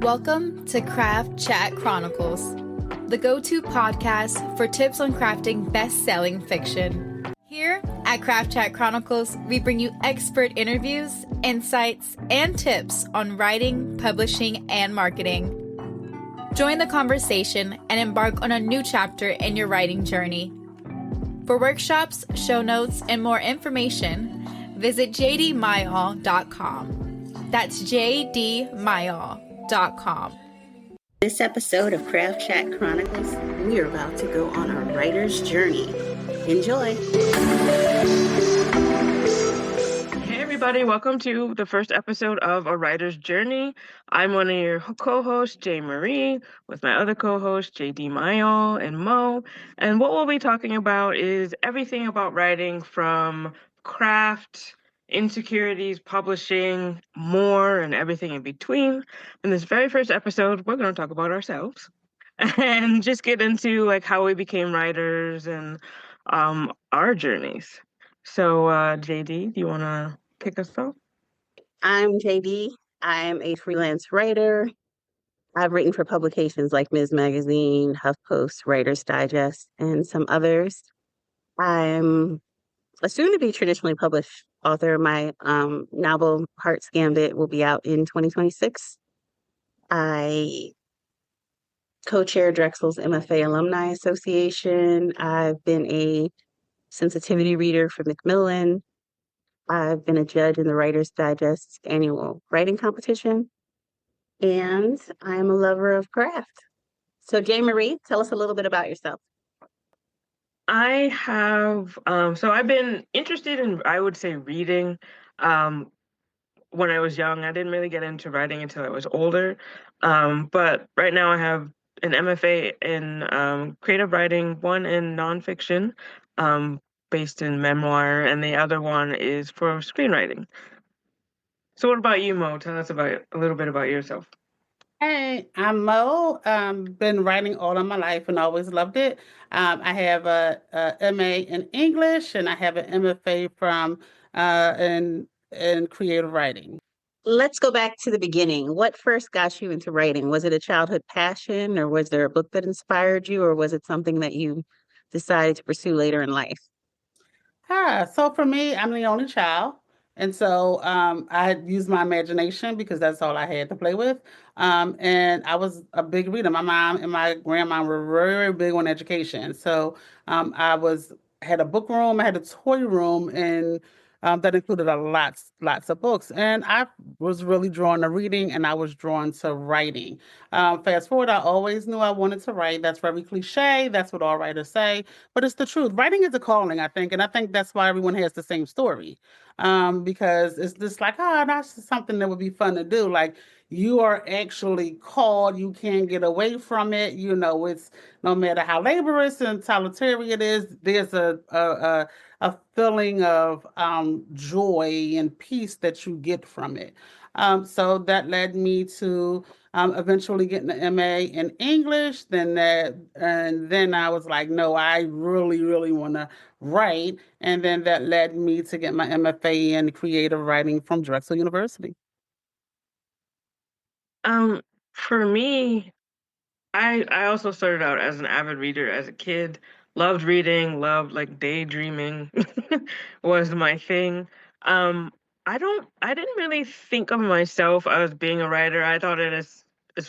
Welcome to Craft Chat Chronicles, the go-to podcast for tips on crafting best-selling fiction. Here at Craft Chat Chronicles, we bring you expert interviews, insights, and tips on writing, publishing, and marketing. Join the conversation and embark on a new chapter in your writing journey. For workshops, show notes, and more information, visit jdmyall.com. That's JD Myall.com. This episode of Craft Chat Chronicles, we are about to go on a writer's journey. Enjoy. Hey everybody, welcome to the first episode of A Writer's Journey. I'm one of your co-hosts, Jay Marie, with my other co-hosts, JD Myall and Mo. And what we'll be talking about is everything about writing, from craft, insecurities, publishing, more, and everything in between. In this very first episode, we're going to talk about ourselves and just get into like how we became writers and our journeys. So, JD, do you want to kick us off? I'm JD. I am a freelance writer. I've written for publications like Ms. Magazine, HuffPost, Writer's Digest, and some others. I'm a soon-to-be traditionally published author. My novel, Heart's Gambit, will be out in 2026. I co-chair Drexel's MFA Alumni Association. I've been a sensitivity reader for Macmillan. I've been a judge in the Writer's Digest annual writing competition, and I'm a lover of craft. So, Jay Marie, tell us a little bit about yourself. I have, so I've been interested in, I would say, reading when I was young. I didn't really get into writing until I was older. But right now I have an MFA in creative writing, one in nonfiction, based in memoir, and the other one is for screenwriting. So what about you, Mo? Tell us a little bit about yourself. Hey, I'm Mo. Been writing all of my life and always loved it. I have a MA in English and I have an MFA from in creative writing. Let's go back to the beginning. What first got you into writing? Was it a childhood passion, or was there a book that inspired you, or was it something that you decided to pursue later in life? So for me, I'm the only child. And so I had used my imagination because that's all I had to play with. And I was a big reader. My mom and my grandma were very big on education. So had a book room, I had a toy room, and that included lots of books. And I was really drawn to reading, and I was drawn to writing. Fast forward, I always knew I wanted to write. That's very cliche. That's what all writers say, but it's the truth. Writing is a calling, I think, and I think that's why everyone has the same story. Because it's just like, that's something that would be fun to do. Like, you are actually called. You can't get away from it. You know, it's no matter how laborious and solitary it is, there's a feeling of joy and peace that you get from it. So that led me to eventually getting an MA in English. And then I was like, no, I really want to write. And then that led me to get my MFA in creative writing from Drexel University. For me, I also started out as an avid reader as a kid. Loved reading, loved like daydreaming was my thing. Um, I didn't really think of myself as being a writer. I thought it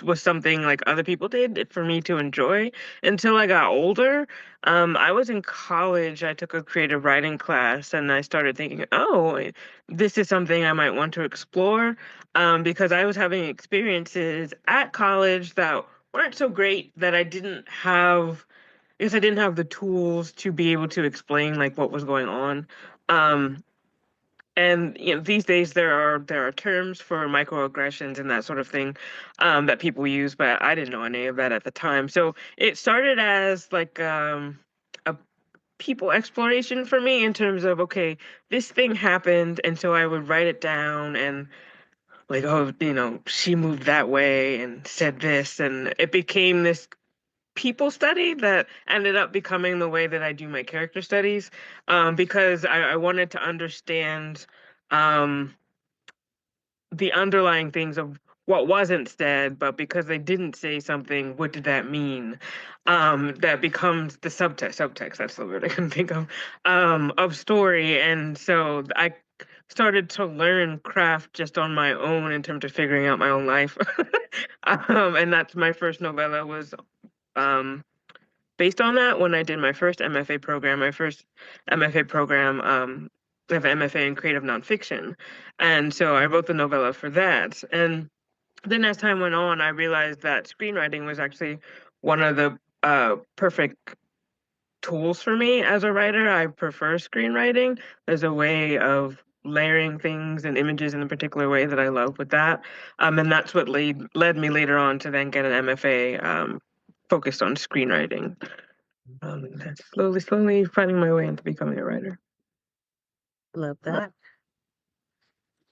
was something like other people did for me to enjoy until I got older. I was in college. I took a creative writing class and I started thinking, oh, this is something I might want to explore, because I was having experiences at college that weren't so great, that I didn't have the tools to be able to explain like what was going on. Um, and these days there are terms for microaggressions and that sort of thing, that people use, but I didn't know any of that at the time. So it started as like a people exploration for me, in terms of, okay, this thing happened, and so I would write it down and like, oh, she moved that way and said this, and it became this people study that ended up becoming the way that I do my character studies, because I wanted to understand um, the underlying things of what wasn't said, but because they didn't say something, what did that mean? That becomes the subtext, that's the word I couldn't think of story. And so I started to learn craft just on my own in terms of figuring out my own life. And that's my first novella was um, based on that when I did my first MFA program. My first MFA program, I have an MFA in creative nonfiction. And so I wrote the novella for that. And then as time went on, I realized that screenwriting was actually one of the perfect tools for me as a writer. I prefer screenwriting as a way of layering things and images in a particular way that I love with that. And that's what led me later on to then get an MFA focused on screenwriting. And slowly finding my way into becoming a writer. Love that.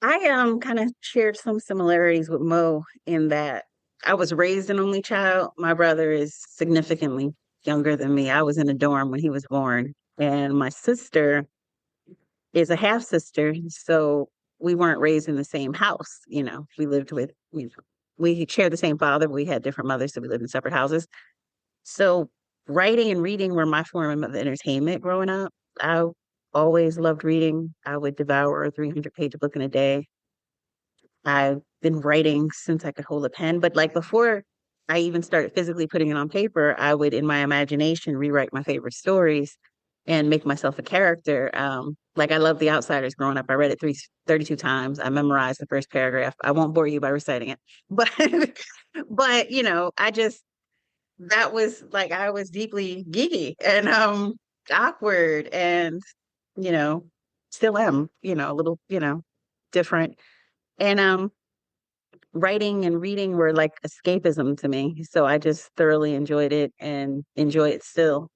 I kind of shared some similarities with Mo in that I was raised an only child. My brother is significantly younger than me. I was in a dorm when he was born, and my sister is a half sister, so we weren't raised in the same house. We lived with, we shared the same father, but we had different mothers, so we lived in separate houses. So writing and reading were my form of entertainment growing up. I always loved reading. I would devour a 300-page book in a day. I've been writing since I could hold a pen, but like before I even started physically putting it on paper, I would, in my imagination, rewrite my favorite stories and make myself a character. Like I love The Outsiders growing up. I read it 32 times. I memorized the first paragraph. I won't bore you by reciting it, but but that was like I was deeply geeky and awkward and you know still am, a little, different. And writing and reading were like escapism to me. So I just thoroughly enjoyed it and enjoy it still.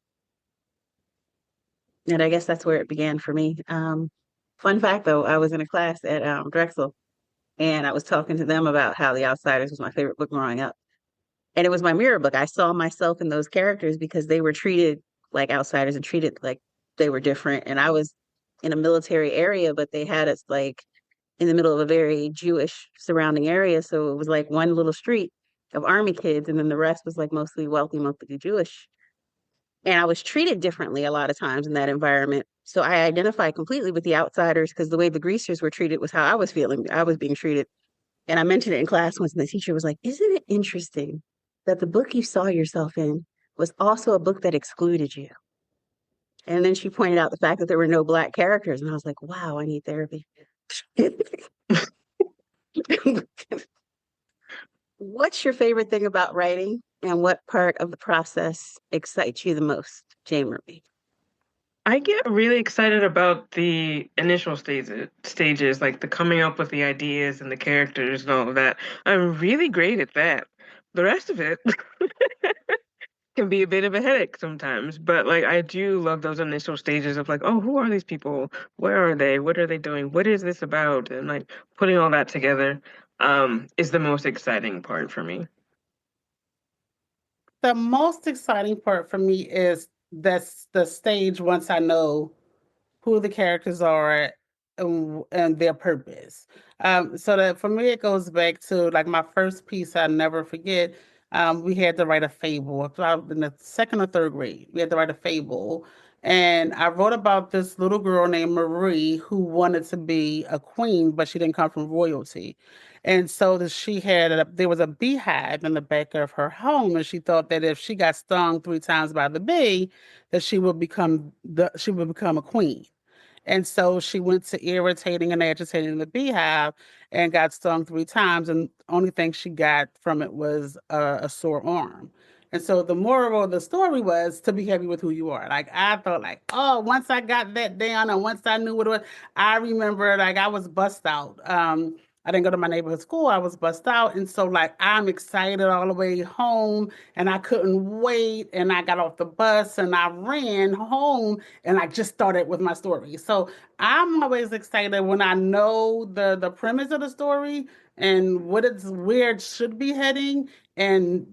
And I guess that's where it began for me. Fun fact though, I was in a class at Drexel and I was talking to them about how The Outsiders was my favorite book growing up. And it was my mirror book. I saw myself in those characters because they were treated like outsiders and treated like they were different. And I was in a military area, but they had us like in the middle of a very Jewish surrounding area. So it was like one little street of army kids, and then the rest was like mostly wealthy, mostly Jewish. And I was treated differently a lot of times in that environment. So I identified completely with the outsiders because the way the greasers were treated was how I was feeling. I was being treated. And I mentioned it in class once, and the teacher was like, "Isn't it interesting that the book you saw yourself in was also a book that excluded you?" And then she pointed out the fact that there were no Black characters. And I was like, wow, I need therapy. What's your favorite thing about writing, and what part of the process excites you the most, Jane Marie? I get really excited about the initial stages, like the coming up with the ideas and the characters and all of that. I'm really great at that. The rest of it can be a bit of a headache sometimes, but like I do love those initial stages of like, oh, who are these people? Where are they? What are they doing? What is this about? And like putting all that together is the most exciting part for me. The most exciting part for me is that's the stage once I know who the characters are and their purpose. So that for me, it goes back to like my first piece I never forget. We had to write a fable about in the second or third grade. We had to write a fable. And I wrote about this little girl named Marie who wanted to be a queen, but she didn't come from royalty. And so there was a beehive in the back of her home, and she thought that if she got stung 3 times by the bee, that she would become a queen. And so she went to irritating and agitating the beehive and got stung 3 times. And the only thing she got from it was a sore arm. And so the moral of the story was to be happy with who you are. Like I thought, like, oh, once I got that down and once I knew what it was, I remember like I was bust out. I didn't go to my neighborhood school. I was bust out. And so like I'm excited all the way home and I couldn't wait. And I got off the bus and I ran home and I just started with my story. So I'm always excited when I know the premise of the story and where it should be heading, and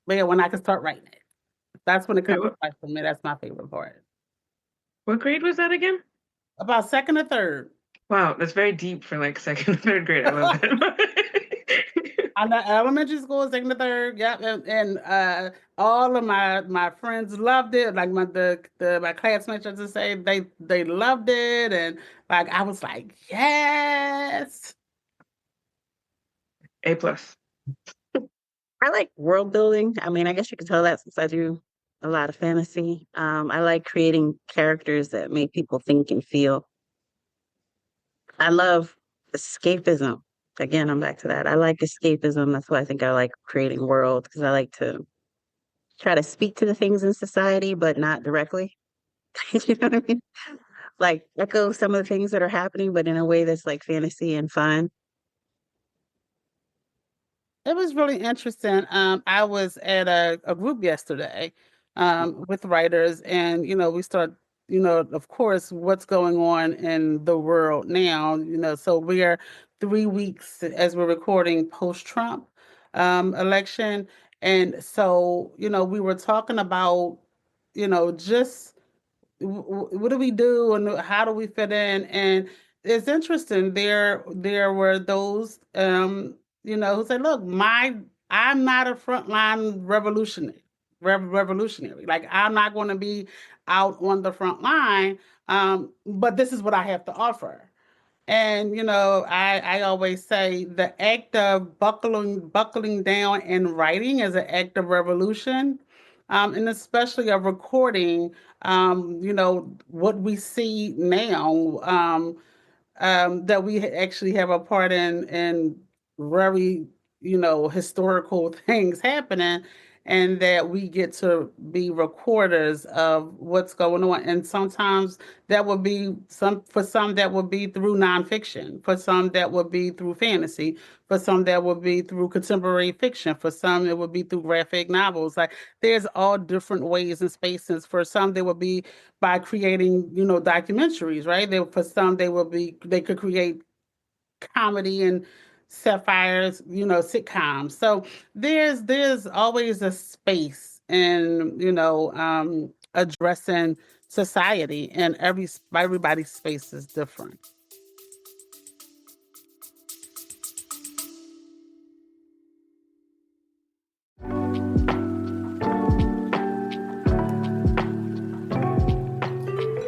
when I can start writing it. That's when it Wait, comes to life for me. That's my favorite part. what grade was that again? About second or third. Wow, that's very deep for like second, third grade. I love that. I'm at elementary school, second to third. Yep, and all of my friends loved it. Like my classmates used to say they loved it, and like I was like, yes. A plus. I like world building. I mean, I guess you can tell that since I do a lot of fantasy. I like creating characters that make people think and feel. I love escapism. Again, I'm back to that. I like escapism. That's why I think I like creating worlds because I like to try to speak to the things in society, but not directly. You know what I mean? Like echo some of the things that are happening, but in a way that's like fantasy and fun. It was really interesting. I was at a group yesterday with writers, and we start, of course, what's going on in the world now. So we are 3 weeks as we're recording post-Trump election, and so we were talking about, just what do we do and how do we fit in? And it's interesting. There were those who said, "Look, I'm not a frontline revolutionary. Like I'm not going to be out on the front line, but this is what I have to offer." And I always say the act of buckling down and writing is an act of revolution, and especially of recording. What we see now. That we actually have a part in very historical things happening, and that we get to be recorders of what's going on. And sometimes that would be for some that would be through nonfiction, for some that would be through fantasy, for some that would be through contemporary fiction, for some it would be through graphic novels. Like there's all different ways and spaces. For some there would be by creating, documentaries, right? For some, they could create comedy and satires, sitcoms. So there's always a space in, addressing society, and everybody's space is different.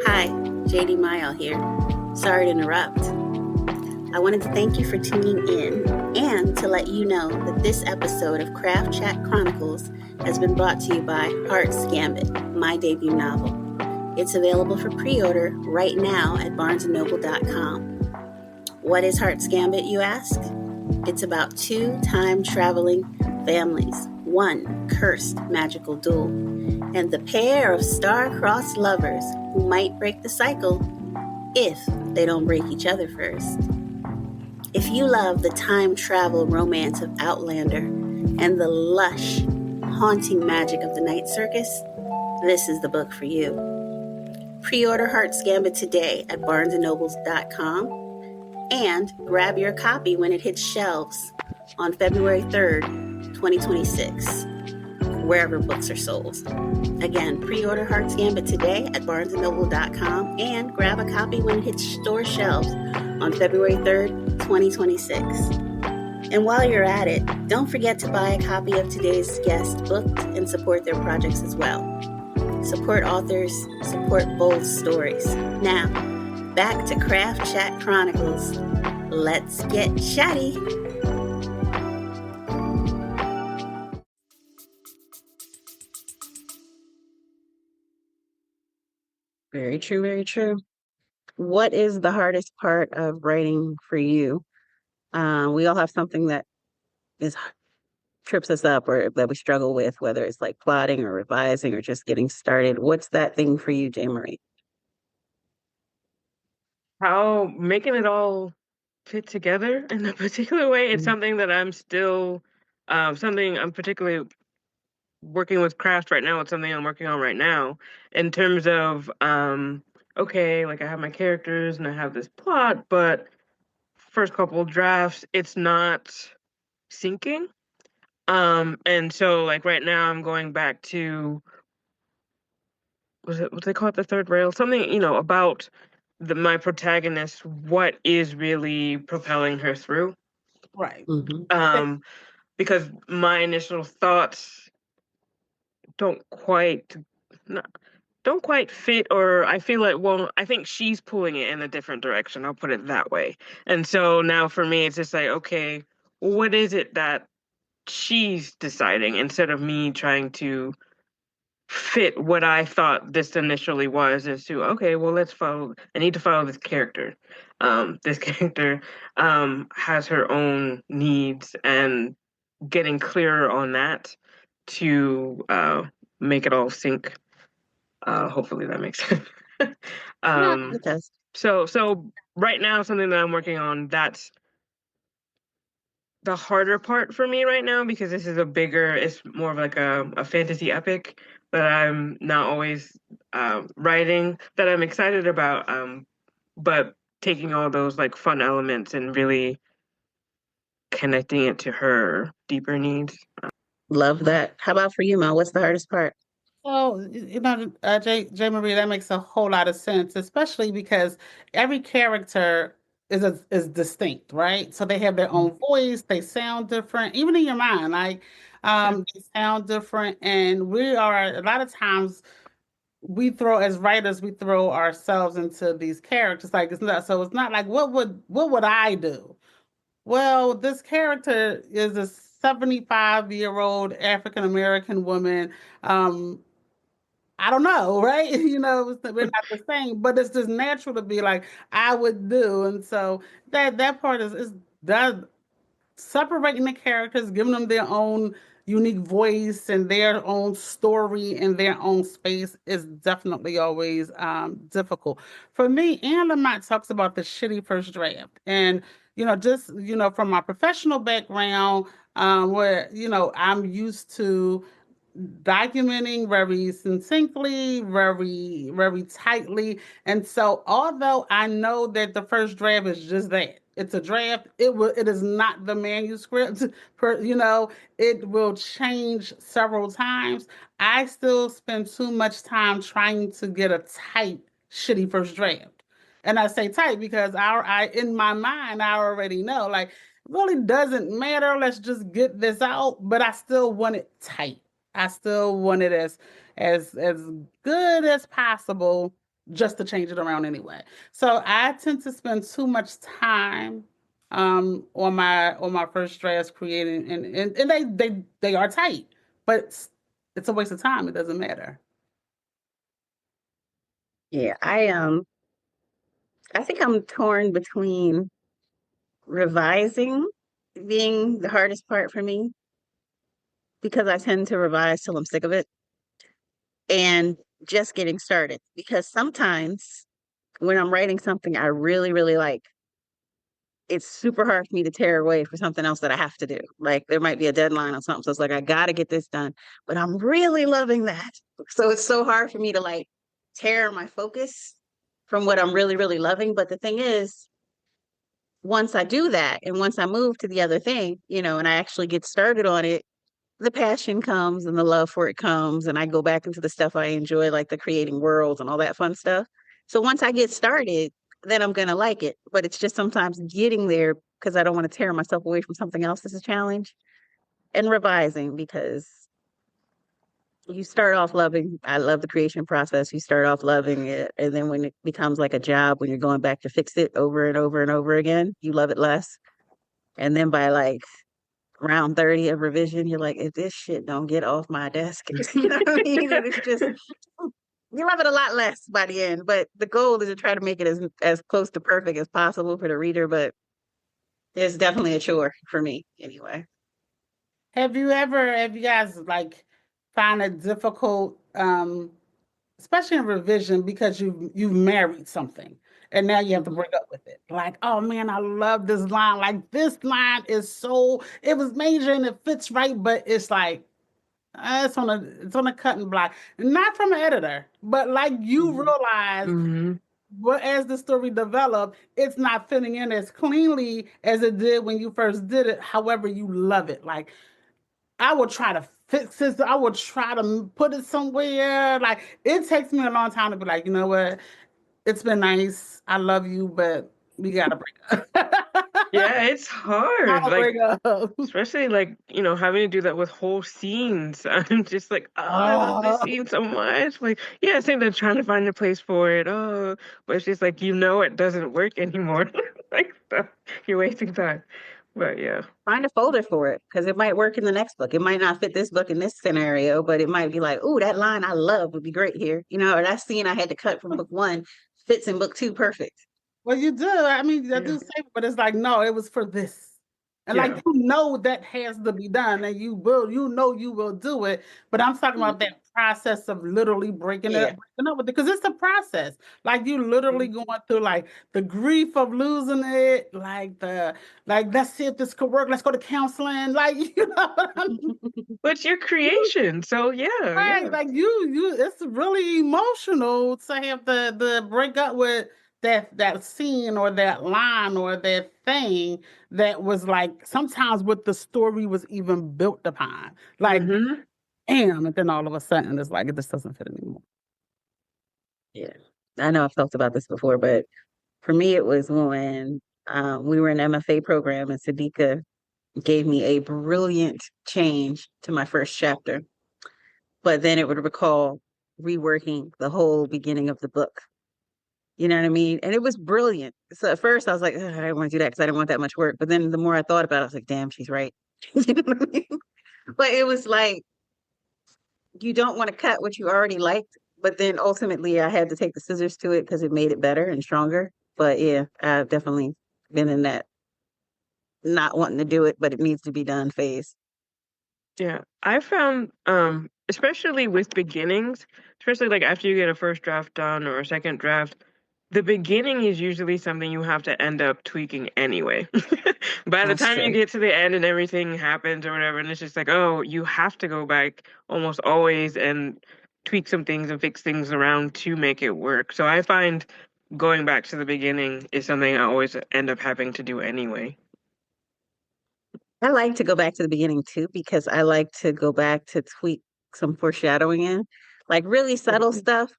Hi, JD Myall here. Sorry to interrupt. I wanted to thank you for tuning in and to let you know that this episode of Craft Chat Chronicles has been brought to you by Heart's Gambit, my debut novel. It's available for pre-order right now at barnesandnoble.com. What is Heart's Gambit, you ask? It's about two time-traveling families, one cursed magical duel, and the pair of star-crossed lovers who might break the cycle if they don't break each other first. If you love the time travel romance of Outlander and the lush, haunting magic of the Night Circus, this is the book for you. Pre-order Heart's Gambit today at barnesandnobles.com and grab your copy when it hits shelves on February 3rd, 2026, wherever books are sold. Again, pre-order Heart's Gambit today at barnesandnoble.com and grab a copy when it hits store shelves on February 3rd, 2026. And while you're at it, don't forget to buy a copy of today's guest book and support their projects as well. Support authors, support bold stories. Now, back to Craft Chat Chronicles. Let's get chatty. Very true, very true. What is the hardest part of writing for you? We all have something that is trips us up or that we struggle with, whether it's like plotting or revising or just getting started. What's that thing for you, J. Marie? How making it all fit together in a particular way. It's something that I'm still, something I'm particularly working with craft right now. It's something I'm working on right now in terms of, okay, like I have my characters and I have this plot, but first couple drafts, it's not syncing. And so like right now I'm going back to, what they call it, the third rail? Something, about my protagonist, what is really propelling her through. Right. Um, because my initial thoughts don't quite don't quite fit, or I feel like, well, I think she's pulling it in a different direction. I'll put it that way. And so now for me, it's just like, okay, what is it that she's deciding instead of me trying to fit what I thought this initially was as to, okay, well, I need to follow this character. This character has her own needs, and getting clearer on that to make it all sync. Hopefully that makes sense. Yeah, it does. So right now, something that I'm working on, that's the harder part for me right now, because this is it's more of like a fantasy epic that I'm not always writing, that I'm excited about, but taking all those like fun elements and really connecting it to her deeper needs. Love that. How about for you, Mel? What's the hardest part? Oh, J. Marie, that makes a whole lot of sense, especially because every character is distinct, right? So they have their own voice, they sound different, even in your mind, like they sound different. And we are a lot of times as writers, we throw ourselves into these characters. Like it's not like what would I do? Well, this character is a 75-year-old African American woman. I don't know, right? We're not the same, but it's just natural to be like, I would do. And so that part is that separating the characters, giving them their own unique voice and their own story and their own space is definitely always difficult. For me, Anne Lamott talks about the shitty first draft. And, just, from my professional background, where, I'm used to documenting very succinctly, very, very tightly. And so, although I know that the first draft is just that, it's a draft, it is not the manuscript, it will change several times. I still spend too much time trying to get a tight, shitty first draft. And I say tight because I in my mind, I already know, like, really doesn't matter. Let's just get this out, but I still want it tight. I still want it as good as possible, just to change it around anyway. So I tend to spend too much time on my first drafts creating, and they are tight, but it's a waste of time. It doesn't matter. Yeah, I think I'm torn between revising being the hardest part for me because I tend to revise till I'm sick of it, and just getting started because sometimes when I'm writing something I really, really like, it's super hard for me to tear away for something else that I have to do. Like there might be a deadline on something. So it's like, I got to get this done, but I'm really loving that. So it's so hard for me to like tear my focus from what I'm really, really loving. But the thing is, once I do that and once I move to the other thing, and I actually get started on it, the passion comes and the love for it comes. And I go back into the stuff I enjoy, like the creating worlds and all that fun stuff. So once I get started, then I'm going to like it. But it's just sometimes getting there because I don't want to tear myself away from something else is a challenge, and revising because you start off loving, I love the creation process. You start off loving it. And then when it becomes like a job, when you're going back to fix it over and over and over again, you love it less. And then by like round 30 of revision, you're like, if this shit don't get off my desk, you know what I mean? And it's just, you love it a lot less by the end. But the goal is to try to make it as close to perfect as possible for the reader. But it's definitely a chore for me anyway. Have you guys like find it difficult, especially in revision, because you've married something and now you have to break up with it? Like, oh man, I love this line. Like this line it was major and it fits right, but it's like it's on a cutting block. Not from an editor, but like you Mhm. realize but as the story developed, it's not fitting in as cleanly as it did when you first did it. However, you love it. Like I will try to fix this. I will try to put it somewhere. Like it takes me a long time to be like, you know what? It's been nice. I love you, but we gotta break up. Yeah, it's hard. I'll Like, break up. especially like, having to do that with whole scenes. I'm just like, oh, I love this Oh, scene so much. Like, yeah, same thing, trying to find a place for it. Oh, but it's just like, it doesn't work anymore. Like, you're wasting time. But yeah. Find a folder for it because it might work in the next book. It might not fit this book in this scenario, but it might be like, "Ooh, that line I love would be great here." Or that scene I had to cut from book one fits in book two perfect. well, you do. I mean, I Yeah. do say, it, but it's like, no, it was for this. And like Yeah. you know that has to be done, and you will do it. But I'm talking about that process of literally Yeah. breaking up with it, because it's a process. Like you literally Mhm. going through like the grief of losing it, like let's see if this could work. Let's go to counseling. Like what I mean? But it's your You creation. So yeah, right, yeah. like it's really emotional to have the break up with that scene or that line or that thing that was like sometimes what the story was even built upon. Like, Mm-hmm. damn, and then all of a sudden it's like it just doesn't fit anymore. Yeah. I know I've talked about this before, but for me, it was when we were in MFA program and Sadiqa gave me a brilliant change to my first chapter, but then it would recall reworking the whole beginning of the book. You know what I mean? And it was brilliant. So at first I was like, "Ugh, I didn't want to do that because I didn't want that much work." But then the more I thought about it, I was like, damn, she's right. You know what I mean? But it was like, you don't want to cut what you already liked. But then ultimately I had to take the scissors to it because it made it better and stronger. But yeah, I've definitely been in that not wanting to do it, but it needs to be done phase. Yeah, I found, especially with beginnings, especially like after you get a first draft done or a second draft, the beginning is usually something you have to end up tweaking anyway. By the That's time you true. get to the end and everything happens or whatever, and it's just like, oh, you have to go back almost always and tweak some things and fix things around to make it work. So I find going back to the beginning is something I always end up having to do anyway. I like to go back to the beginning too because I like to go back to tweak some foreshadowing in, like really subtle Mhm. stuff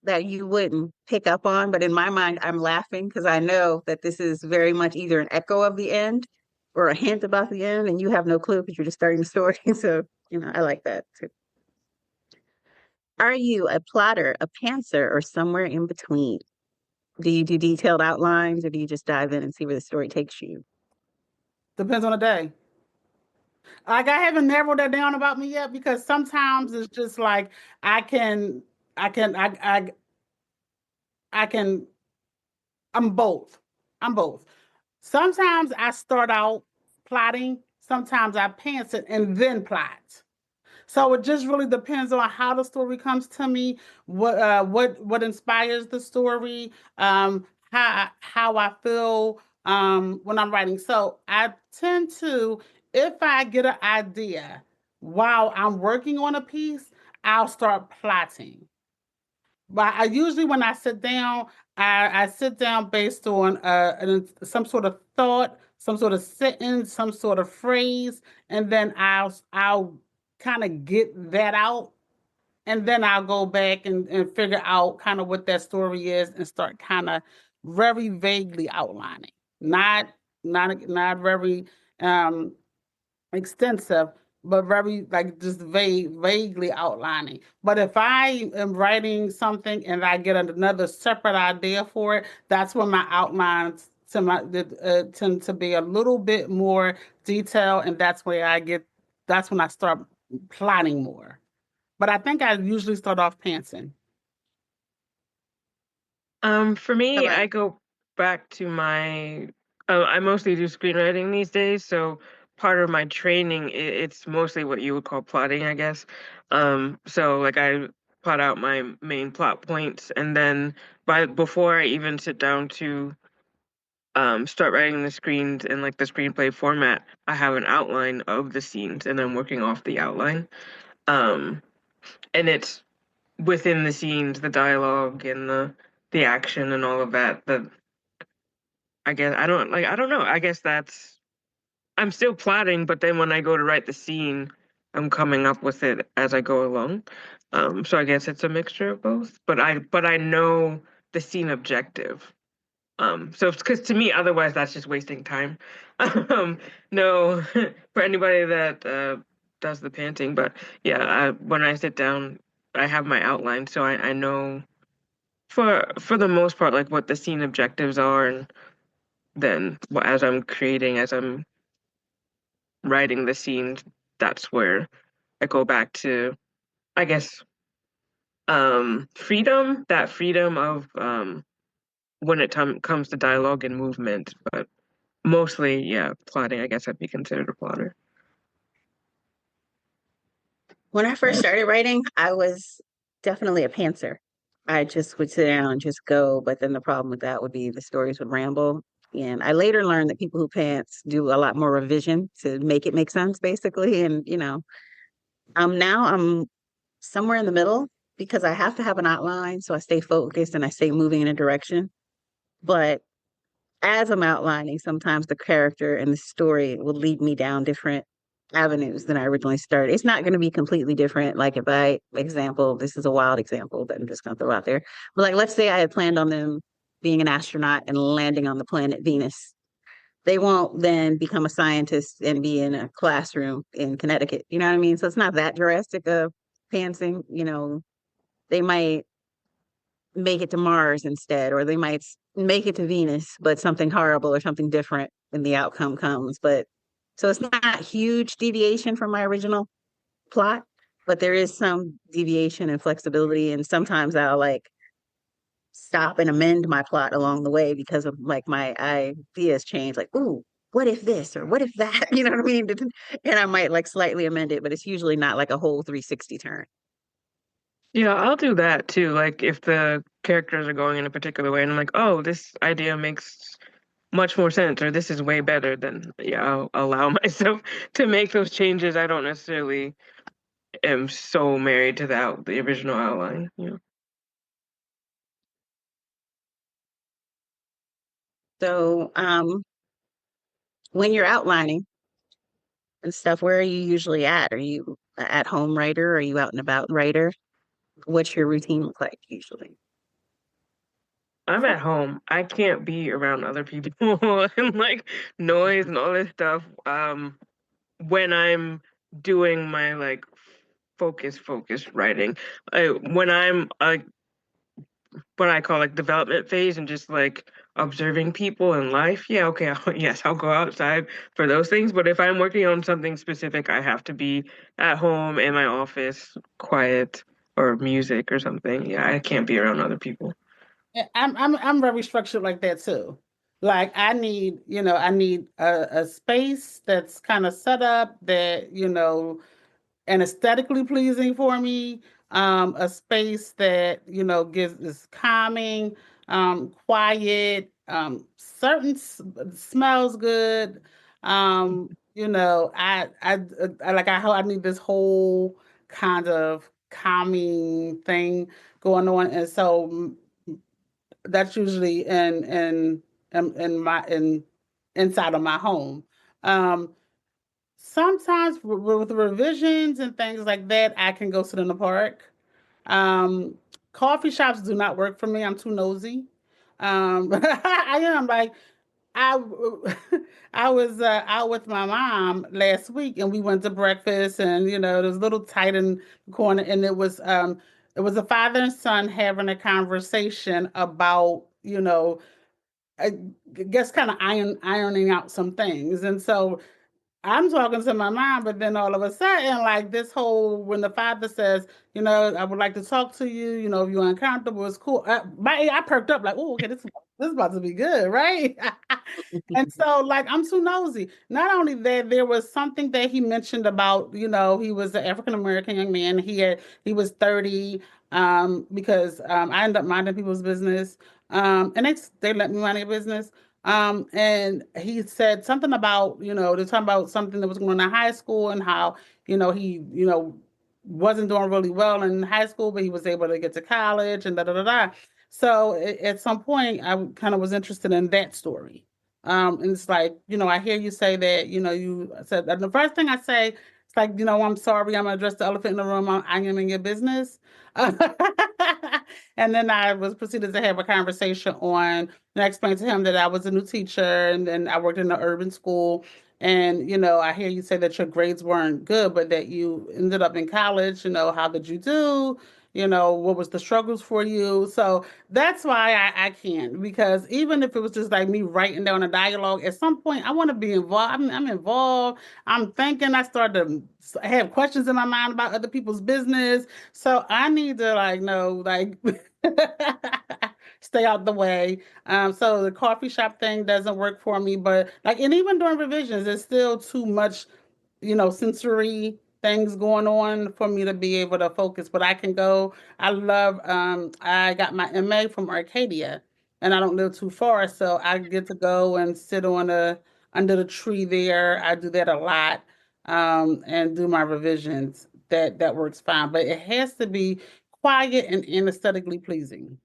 that you wouldn't pick up on. But in my mind, I'm laughing because I know that this is very much either an echo of the end or a hint about the end, and you have no clue because you're just starting the story. So, I like that too. Are you a plotter, a pantser, or somewhere in between? Do you do detailed outlines or do you just dive in and see where the story takes you? Depends on the day. Like I haven't narrowed that down about me yet because sometimes it's just like I can I can I can I'm both. I'm both. Sometimes I start out plotting, sometimes I pants it and then plot. So it just really depends on how the story comes to me, what inspires the story, how I feel when I'm writing. So I tend to, if I get an idea while I'm working on a piece, I'll start plotting. But I usually when I sit down, I sit down based on some sort of thought, some sort of sentence, some sort of phrase, and then I'll kind of get that out, and then I'll go back and figure out kind of what that story is and start kind of very vaguely outlining, not not very um extensive, but very like just vaguely outlining. But if I am writing something and I get another separate idea for it, that's when my outlines tend to be a little bit more detailed, and that's when I start plotting more. But I think I usually start off pantsing. For How me, about I go back to I mostly do screenwriting these days, so part of my training, it's mostly what you would call plotting, I guess. So like I plot out my main plot points, and then before I even sit down to start writing the screens in like the screenplay format, I have an outline of the scenes, and I'm working off the outline. Um, and it's within the scenes, the dialogue and the action and all of that. That I guess I don't know. I guess that's I'm still plotting, but then when I go to write the scene, I'm coming up with it as I go along. So I guess it's a mixture of both. But I know the scene objective. So because to me, otherwise that's just wasting time. No, for anybody that does the panting, but yeah, when I sit down, I have my outline, so I know for the most part like what the scene objectives are, and then as I'm creating, as I'm writing the scene, that's where I go back to, I guess, freedom, that freedom of when it comes to dialogue and movement, but mostly, yeah, plotting. I guess I'd be considered a plotter. When I first started writing, I was definitely a pantser. I just would sit down and just go, but then the problem with that would be the stories would ramble. And I later learned that people who pants do a lot more revision to make it make sense, basically. And now I'm somewhere in the middle because I have to have an outline, so I stay focused and I stay moving in a direction. But as I'm outlining, sometimes the character and the story will lead me down different avenues than I originally started. It's not going to be completely different. Like if I, example, this is a wild example that I'm just going to throw out there. But like, let's say I had planned on them being an astronaut and landing on the planet Venus. They won't then become a scientist and be in a classroom in Connecticut. You know what I mean? So it's not that drastic of pantsing. They might make it to Mars instead, or they might make it to Venus, but something horrible or something different and the outcome comes. But so it's not huge deviation from my original plot, but there is some deviation and flexibility. And sometimes I'll like stop and amend my plot along the way because of like my ideas change, like, ooh, what if this or what if that? You know what I mean? And I might like slightly amend it, but it's usually not like a whole 360 turn. Yeah, I'll do that too. Like if the characters are going in a particular way and I'm like, oh, this idea makes much more sense, or this is way better, then yeah, I'll allow myself to make those changes. I don't necessarily am so married to the original outline. So when you're outlining and stuff, where are you usually at? Are you a at home writer? Are you out and about writer? What's your routine look like usually? I'm at home. I can't be around other people and like noise and all this stuff. When I'm doing my like focused writing, when I'm what I call like development phase and just like observing people in life, yeah, okay, yes, I'll go outside for those things. But if I'm working on something specific, I have to be at home in my office, quiet, or music or something. Yeah, I can't be around other people. I'm very structured like that too. Like I need a space that's kind of set up that, and aesthetically pleasing for me. A space that, gives is calming, quiet, smells good. I need this whole kind of calming thing going on. And so that's usually in inside of my home. Um, Sometimes with revisions and things like that, I can go sit in the park. Um, Coffee shops do not work for me. I'm too nosy. I am like I I was out with my mom last week and we went to breakfast and it was a little tight in the corner and it was a father and son having a conversation about I guess kind of ironing out some things. And so I'm talking to my mom, but then all of a sudden, like this whole when the father says, I would like to talk to you, if you're uncomfortable, it's cool. I perked up like, oh, okay, this is about to be good, right? And so, like, I'm too nosy. Not only that, there was something that he mentioned about, he was an African American young man. He was 30, because I ended up minding people's business, and they let me mind their business. And he said something about, they're talking about something that was going on in high school and how, he, wasn't doing really well in high school, but he was able to get to college and da da da da. So at some point, I kind of was interested in that story. And it's like, I hear you say that, you said that the first thing I say, it's like, I'm sorry, I'm gonna address the elephant in the room. I am in your business. And then I was proceeded to have a conversation on, and I explained to him that I was a new teacher and then I worked in an urban school. And, I hear you say that your grades weren't good, but that you ended up in college. How did you do? What was the struggles for you? So that's why I can't, because even if it was just like me writing down a dialogue, at some point I want to be involved. I'm involved. I'm thinking. I start to have questions in my mind about other people's business. So I need to know, stay out the way. So the coffee shop thing doesn't work for me, but and even during revisions, it's still too much, sensory things going on for me to be able to focus. But I can go. I got my MA from Arcadia, and I don't live too far, so I get to go and sit under the tree there. I do that a lot, and do my revisions. That works fine, but it has to be quiet and aesthetically pleasing.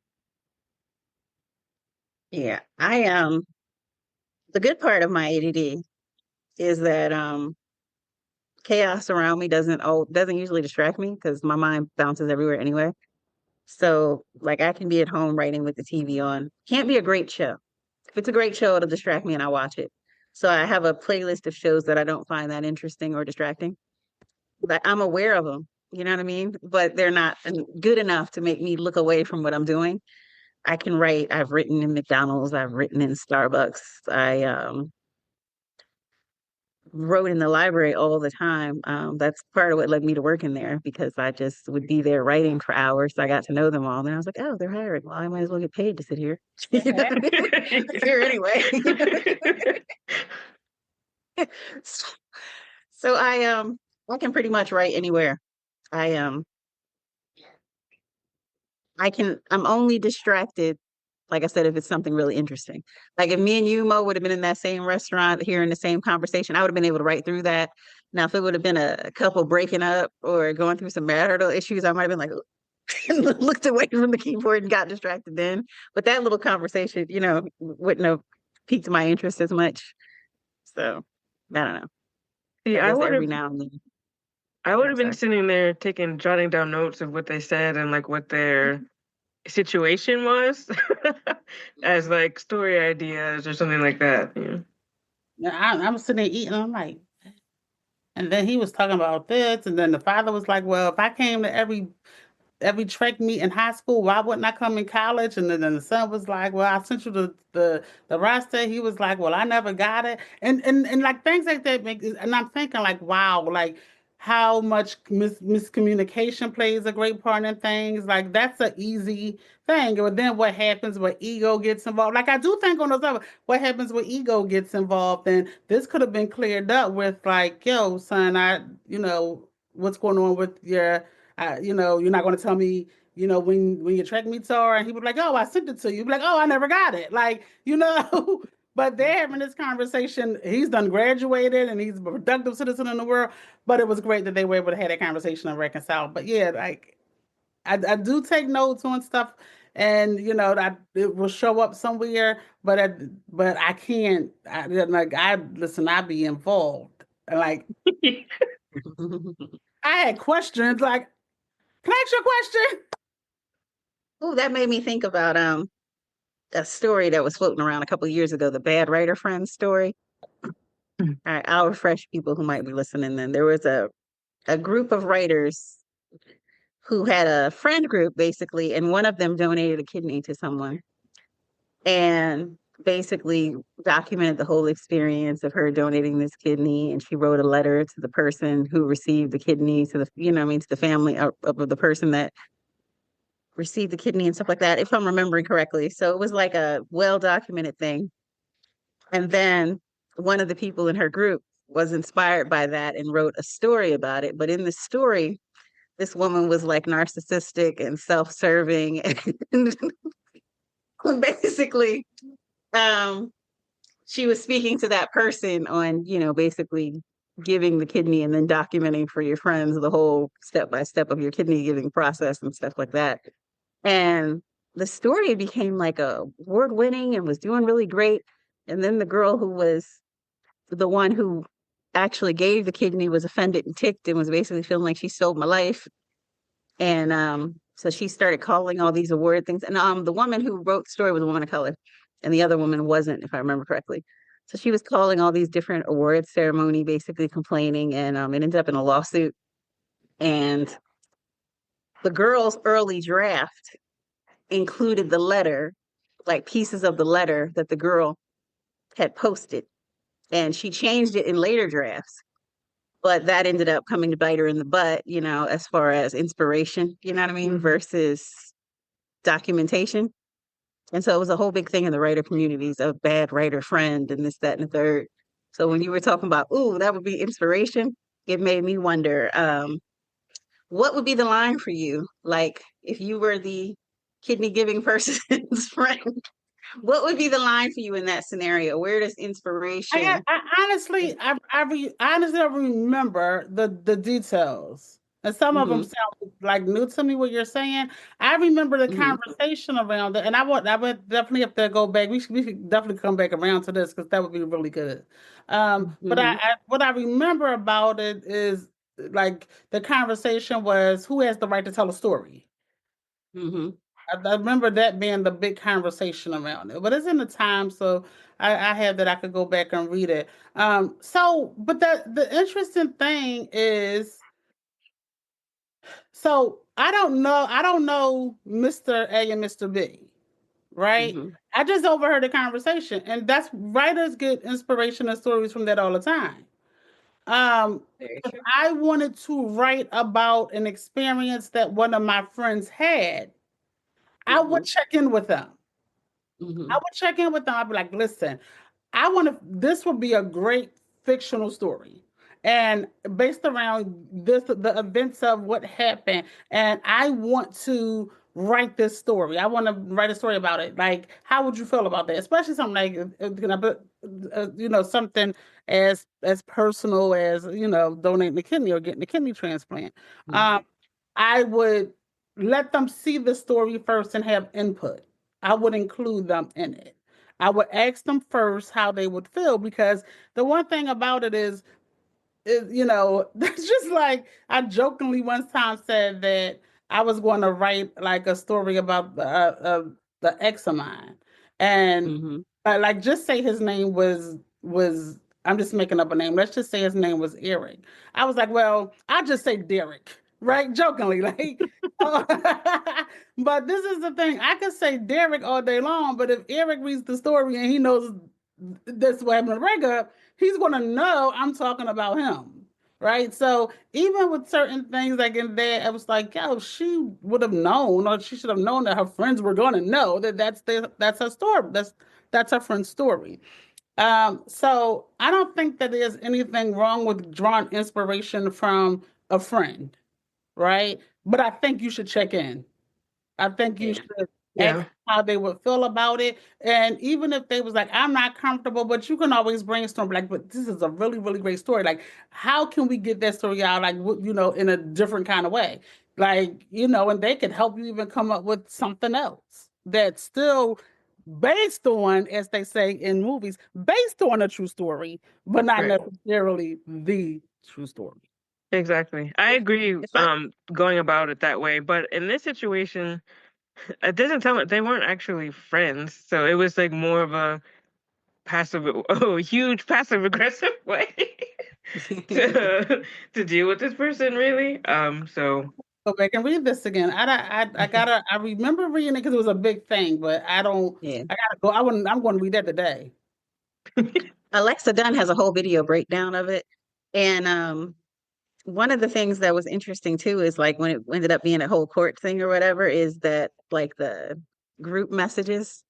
Yeah, the good part of my ADD is that chaos around me doesn't usually distract me because my mind bounces everywhere anyway. So I can be at home writing with the TV on. Can't be a great show. If it's a great show, it'll distract me and I watch it. So I have a playlist of shows that I don't find that interesting or distracting. But I'm aware of them, you know what I mean? But they're not good enough to make me look away from what I'm doing. I can write. I've written in McDonald's. I've written in Starbucks. I wrote in the library all the time. That's part of what led me to work in there because I just would be there writing for hours. So I got to know them all. And I was like, oh, they're hiring. Well, I might as well get paid to sit here. You know what I mean? Here anyway. So I can pretty much write anywhere. I I'm only distracted, like I said, if it's something really interesting. Like if me and you, Mo, would have been in that same restaurant hearing the same conversation, I would have been able to write through that. Now, if it would have been a couple breaking up or going through some marital issues, I might have been like, looked away from the keyboard and got distracted then. But that little conversation, wouldn't have piqued my interest as much. So I don't know. Yeah, I guess every now and then. I would have been Sorry. sitting there jotting down notes of what they said and what their situation was as story ideas or something like that. Yeah. I'm sitting there eating. I'm like, and then he was talking about this, and then the father was like, "Well, if I came to every track meet in high school, why wouldn't I come in college?" And then the son was like, "Well, I sent you the roster." He was like, "Well, I never got it," and things like that and I'm thinking wow, how much miscommunication plays a great part in things. That's an easy thing. But then what happens when ego gets involved? I do think on those levels, what happens when ego gets involved? And this could have been cleared up with yo, son, what's going on with your you're not going to tell me, when your track meets are, and he would be like, "Oh, I sent it to you." You'd be like, "Oh, I never got it." But they're having this conversation. He's done graduated and he's a productive citizen in the world. But it was great that they were able to have that conversation and reconcile. But yeah, I do take notes on stuff, and that it will show up somewhere. But I can't. Listen. I be involved. I had questions like, "Can I ask you a question?" Oh, that made me think about a story that was floating around a couple of years ago, the Bad Writer Friends story. All right, I'll refresh people who might be listening. Then there was a group of writers who had a friend group basically, and one of them donated a kidney to someone, and basically documented the whole experience of her donating this kidney. And she wrote a letter to the person who received the kidney, to to the family of the person that received the kidney and stuff like that, if I'm remembering correctly. So it was like a well-documented thing. And then one of the people in her group was inspired by that and wrote a story about it. But in the story, this woman was narcissistic and self-serving and basically she was speaking to that person on, basically giving the kidney and then documenting for your friends the whole step-by-step of your kidney giving process and stuff like that. And the story became a award-winning and was doing really great. And then the girl who was the one who actually gave the kidney was offended and ticked and was basically feeling like she stole my life. And So she started calling all these award things. And the woman who wrote the story was a woman of color, and the other woman wasn't, if I remember correctly. So she was calling all these different award ceremony, basically complaining, and it ended up in a lawsuit. And the girl's early draft included the letter, like pieces of the letter that the girl had posted. And she changed it in later drafts. But that ended up coming to bite her in the butt, as far as inspiration, you know what I mean, versus documentation. And so it was a whole big thing in the writer communities, a bad writer friend and this, that, and the third. So when you were talking about, ooh, that would be inspiration, it made me wonder, what would be the line for you? Like if you were the kidney giving person's friend, what would be the line for you in that scenario? Where does inspiration? I honestly, honestly don't remember the details, and some of them Mm-hmm, sound like new to me. What you're saying, I remember the mm-hmm, conversation around it, and I would definitely have to go back. We should definitely come back around to this because that would be really good. But mm-hmm, what I remember about it is like the conversation was who has the right to tell a story. mm-hmm, I remember that being the big conversation around it, but it's in the time, so I have that I could go back and read it. But the interesting thing is, so I don't know Mr. A and Mr. B, right? mm-hmm. I just overheard the conversation, and that's writers get inspiration and stories from that all the time. Very If true. I wanted to write about an experience that one of my friends had, I Mm-hmm, would check in with them. I mm-hmm, would check in with them. I'd be like, listen, I want to, this would be a great fictional story. And based around the events of what happened. And I want to write this story. I want to write a story about it. Like, how would you feel about that? Especially something like, something as personal as, donating the kidney or getting a kidney transplant. mm-hmm, Um, I would let them see the story first and have input. I would include them in it. I would ask them first how they would feel because the one thing about it is that's just like I jokingly one time said that I was going to write like a story about the ex of mine, and mm-hmm. like just say his name was I'm just making up a name. Let's just say his name was Eric. I was like, well, I'll just say Derek, right? Jokingly, like. But this is the thing. I could say Derek all day long, but if Eric reads the story and he knows this what happened to Rega, he's gonna know I'm talking about him. Right. So even with certain things like in there, I was like, yo, she would have known, or she should have known that her friends were gonna know that that's her story. That's her friend's story. So I don't think that there's anything wrong with drawing inspiration from a friend, right? But I think you should check in. I think you Yeah. should ask Yeah. how they would feel about it. And even if they was like, I'm not comfortable, but you can always brainstorm, like, but this is a really, really great story. Like, how can we get that story out, like, in a different kind of way? Like, and they could help you even come up with something else that's still based on, as they say in movies, based on a true story, but not Right. necessarily the true story. Exactly. I agree, If I, going about it that way. But in this situation, it doesn't tell me they weren't actually friends. So it was like more of a passive, oh, huge passive aggressive way to deal with this person, really. Go back and read this again. I remember reading it because it was a big thing, but I don't. yeah. I gotta go. I'm going to read that today. Alexa Dunn has a whole video breakdown of it. And one of the things that was interesting too is like when it ended up being a whole court thing or whatever, is that like the group messages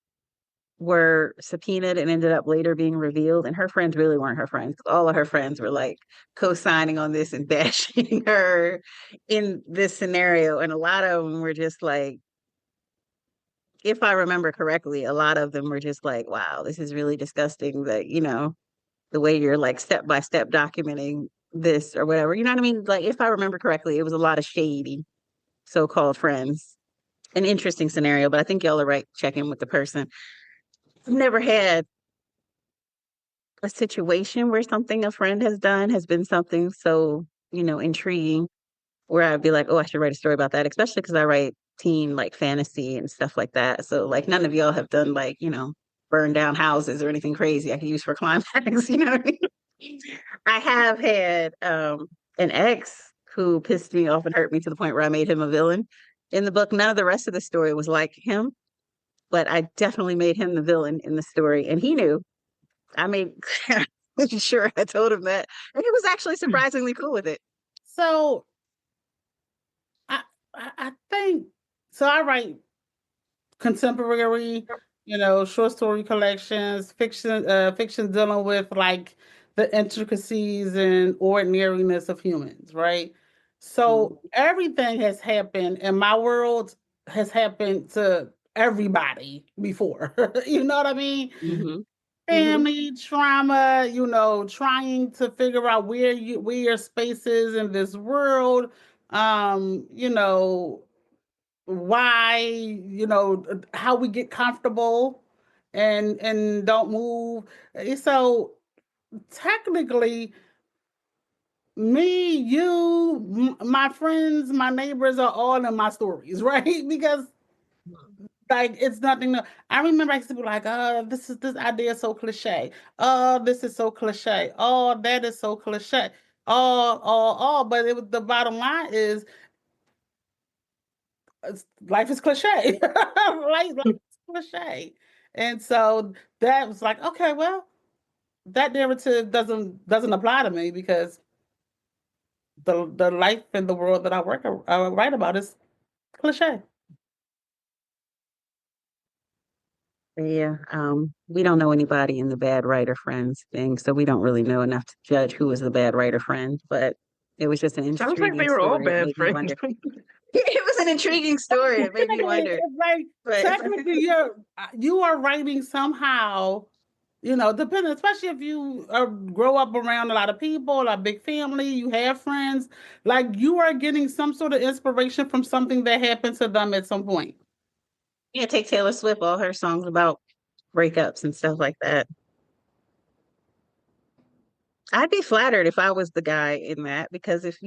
were subpoenaed and ended up later being revealed. And her friends really weren't her friends. All of her friends were like co-signing on this and bashing her in this scenario. And a lot of them were just like, if I remember correctly, a lot of them were just like, wow, this is really disgusting that, the way you're like step by step documenting this or whatever. You know what I mean? Like, if I remember correctly, it was a lot of shady so-called friends. An interesting scenario, but I think y'all are right. Check in with the person. I've never had a situation where something a friend has done has been something so, intriguing where I'd be like, oh, I should write a story about that, especially because I write teen like fantasy and stuff like that. So like none of y'all have done like, burn down houses or anything crazy I can use for climax, you know what I mean? I have had an ex who pissed me off and hurt me to the point where I made him a villain. In the book, none of the rest of the story was like him, but I definitely made him the villain in the story. And he knew. I made sure I told him that. And he was actually surprisingly cool with it. So I think so. I write contemporary, short story collections, fiction dealing with like the intricacies and ordinariness of humans, right? So everything has happened in my world has happened to everybody before. You know what I mean? Mm-hmm. Family trauma, trying to figure out where your space is in this world. Why, how we get comfortable and don't move. So technically, me, you, my friends, my neighbors are all in my stories, right? Because like it's nothing new. I remember I used to be like, oh, this idea is so cliche. Oh, this is so cliche. Oh, that is so cliche. But the bottom line is life is cliche. life is cliche. And so that was like, okay, well, that narrative doesn't apply to me because the life in the world that I write about is cliche. Yeah, we don't know anybody in the bad writer friends thing, so we don't really know enough to judge who was the bad writer friend. But it was just an Sounds like intriguing they were all story. It bad made me friends. wonder. It was an intriguing story. It made me wonder. It's like But technically you are writing somehow, depending, especially if you grow up around a lot of people, a big family, you have friends, like you are getting some sort of inspiration from something that happened to them at some point. yeah, take Taylor Swift, all her songs about breakups and stuff like that. I'd be flattered if I was the guy in that because if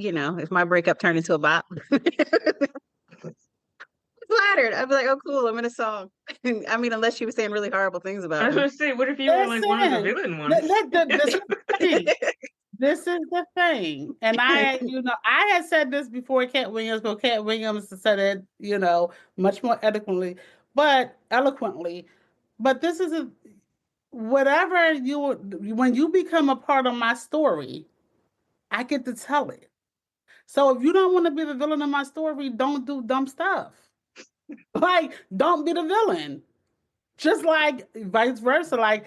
my breakup turned into a bop, flattered. I'd be like, oh, cool, I'm in a song. I mean, unless she was saying really horrible things I about was me. gonna say, what if you were like one of the Listen, villain ones? this is the thing. This is the thing. And I had said this before Cat Williams, but Cat Williams said it, much more eloquently. But this is whatever when you become a part of my story, I get to tell it. So if you don't want to be the villain of my story, don't do dumb stuff. Like, don't be the villain. Just like vice versa. Like,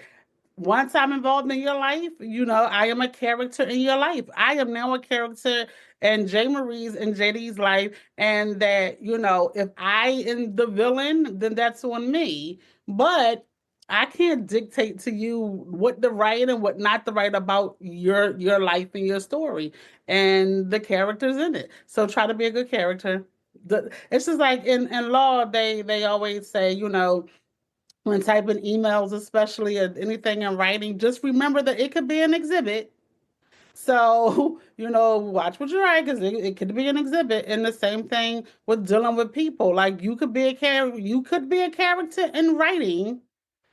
once I'm involved in your life, I am a character in your life. I am now a character in J. Marie's and JD's life. And that, if I am the villain, then that's on me. But I can't dictate to you what to write and what not to write about your life and your story and the characters in it. So try to be a good character. It's just like in law, they always say, when typing emails, especially or anything in writing, just remember that it could be an exhibit. So, watch what you write because it could be an exhibit. And the same thing with dealing with people. Like you could be a character in writing.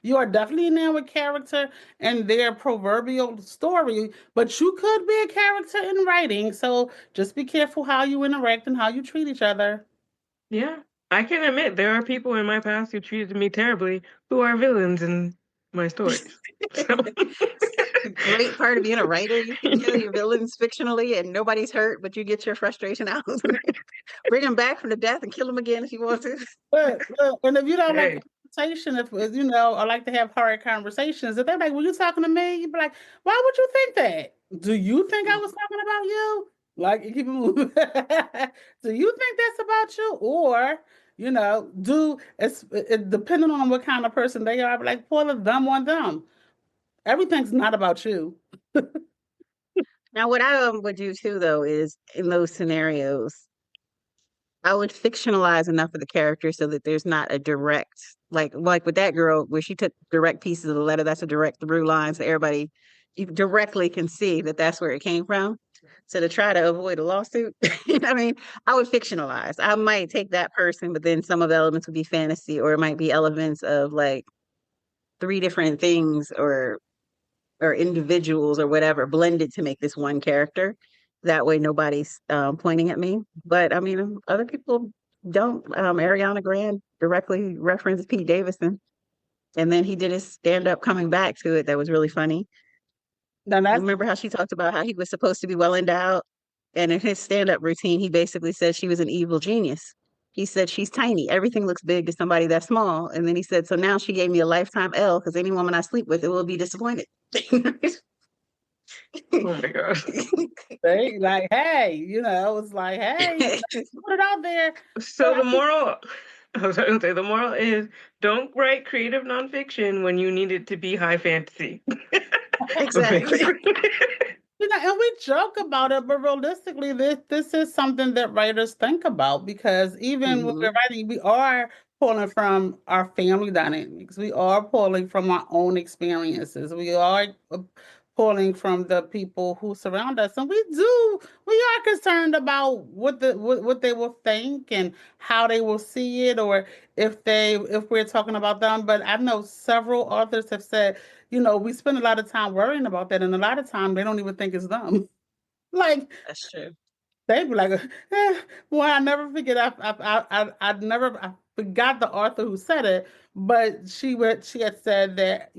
You are definitely now a character in their proverbial story, but you could be a character in writing. So just be careful how you interact and how you treat each other. Yeah, I can admit there are people in my past who treated me terribly who are villains in my stories. So. Great part of being a writer. You can kill your villains fictionally and nobody's hurt, but you get your frustration out. Bring them back from the death and kill them again if you want to. And if you don't Hey. like conversation, if I like to have hard conversations, if they're like, "Were you talking to me?" You'd be like, "Why would you think that? Do you think I was talking about you?" Like, keep it moving. Do you think that's about you, or depending on what kind of person they are, I'd be like, "Pull them on them." Everything's not about you. Now, what I would do too, though, is in those scenarios, I would fictionalize enough of the character so that there's not a direct, like with that girl where she took direct pieces of the letter. That's a direct through line, so everybody you directly can see that that's where it came from. So to try to avoid a lawsuit, I mean, I would fictionalize. I might take that person, but then some of the elements would be fantasy, or it might be elements of like three different things or individuals or whatever blended to make this one character. That way, nobody's pointing at me. But I mean, other people don't. Ariana Grande directly referenced Pete Davidson, and then he did his stand up coming back to it. That was really funny. Now that's Remember how she talked about how he was supposed to be well endowed? And in his stand up routine, he basically said she was an evil genius. He said she's tiny. Everything looks big to somebody that's small. And then he said, so now she gave me a lifetime L because any woman I sleep with, it will be disappointed. Oh my gosh. they like, hey, it's like, hey, put it out there. So the moral, I was going to say, the moral is don't write creative nonfiction when you need it to be high fantasy. Exactly. And we joke about it, but realistically, this is something that writers think about because even when we're writing, we are pulling from our family dynamics. We are pulling from our own experiences. We are pulling from the people who surround us, and we are concerned about what they will think and how they will see it, or if we're talking about them. But I know several authors have said, we spend a lot of time worrying about that, and a lot of time they don't even think it's them. Like That's true. they be like, well, I never forget. I forgot the author who said it, but she had said that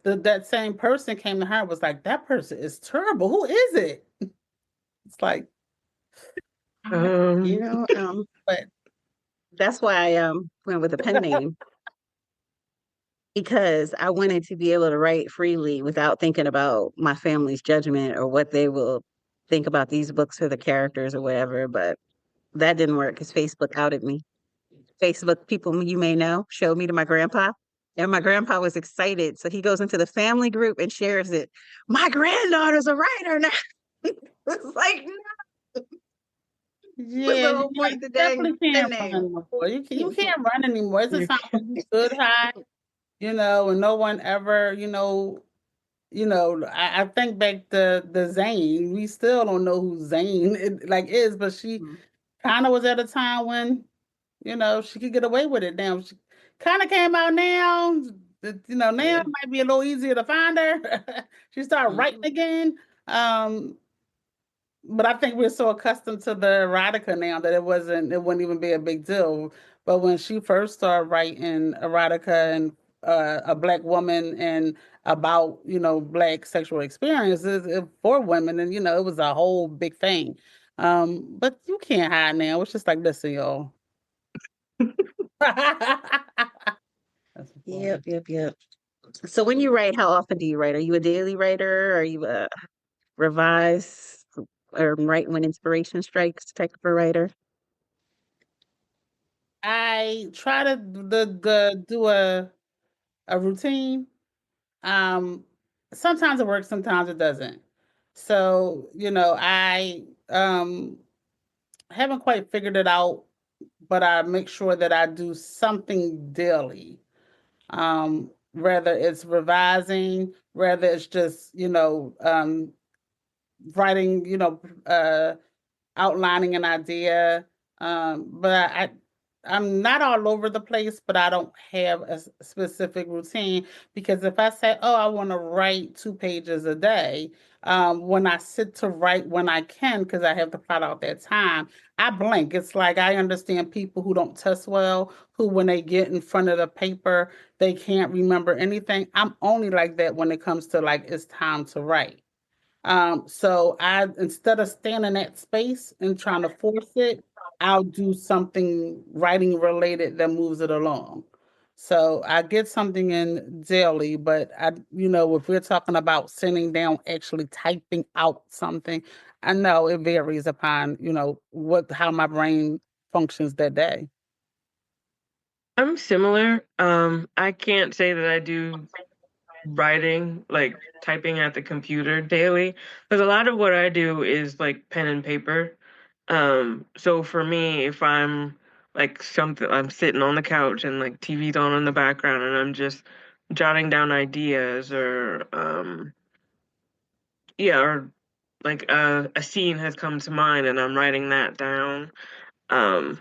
that same person came to her and was like, that person is terrible. Who is it? It's like, You know, but that's why I went with a pen name because I wanted to be able to write freely without thinking about my family's judgment or what they will think about these books or the characters or whatever. But that didn't work because Facebook outed me. Facebook people you may know showed me to my grandpa. And my grandpa was excited. So he goes into the family group and shares it. My granddaughter's a writer now. It's like, what's yeah, the whole point of the dang definitely pen can't run name? anymore. You can't run anymore. It's a You time when you stood high, and no one ever, I think back to the Zane. We still don't know who Zane is, but she kind of was at a time when, she could get away with it. Now she kind of came out now. Now Yeah. it might be a little easier to find her. She started writing Mhm. again. But I think we're so accustomed to the erotica now that it wouldn't even be a big deal. But when she first started writing erotica and a black woman and about, black sexual experiences for women, and it was a whole big thing. But you can't hide now. It's just like, listen, y'all. That's Yep, funny. yep, yep. So when you write, how often do you write? Are you a daily writer? Are you a revise or write when inspiration strikes type of a writer? I try to do a routine. Um, Sometimes it works, sometimes it doesn't. So, I haven't quite figured it out, but I make sure that I do something daily. Whether it's revising, whether it's just, writing, outlining an idea. But I'm not all over the place, but I don't have a specific routine because if I say, oh, I want to write 2 pages a day, when I sit to write when I can, because I have to plot out that time, I blank. It's like I understand people who don't test well, who when they get in front of the paper, they can't remember anything. I'm only like that when it comes to like it's time to write. So I instead of staying in that space and trying to force it, I'll do something writing related that moves it along. So I get something in daily, but if we're talking about sitting down, actually typing out something, I know it varies upon, how my brain functions that day. I'm similar. I can't say that I do writing, like typing at the computer daily, because a lot of what I do is like pen and paper. So for me, if I'm like something, I'm sitting on the couch and like TV's on in the background and I'm just jotting down ideas or yeah, or like a scene has come to mind and I'm writing that down. Um,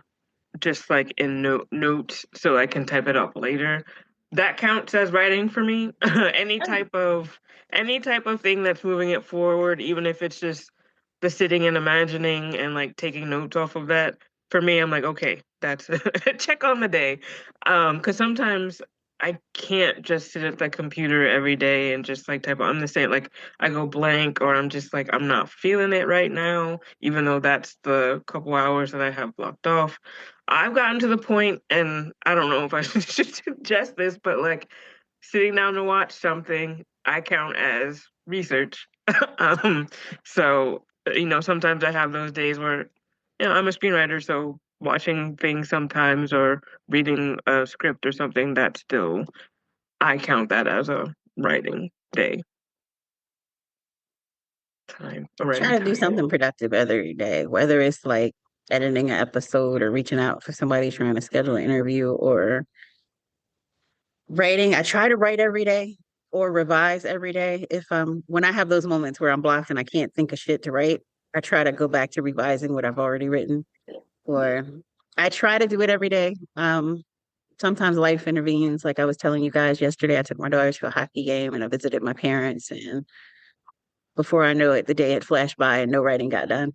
just like in notes so I can type it up later. That counts as writing for me. Any type of thing that's moving it forward, even if it's just the sitting and imagining and like taking notes off of that. For me, I'm like, okay, that's a check on the day. Because sometimes I can't just sit at the computer every day and just like type. I'm the same. Like I go blank, or I'm just like I'm not feeling it right now, even though that's the couple hours that I have blocked off. I've gotten to the point, and I don't know if I should suggest this, but like sitting down to watch something, I count as research. um, so, sometimes I have those days where, I'm a screenwriter, so watching things sometimes or reading a script or something, that still, I count that as a writing day time, a writing Try to do time. something productive every day, whether it's like editing an episode or reaching out for somebody trying to schedule an interview or writing. I try to write every day or revise every day. If when I have those moments where I'm blocked and I can't think of shit to write, I try to go back to revising what I've already written. Or I try to do it every day. Sometimes life intervenes. Like I was telling you guys yesterday, I took my daughter to a hockey game and I visited my parents, and before I know it, the day had flashed by and no writing got done.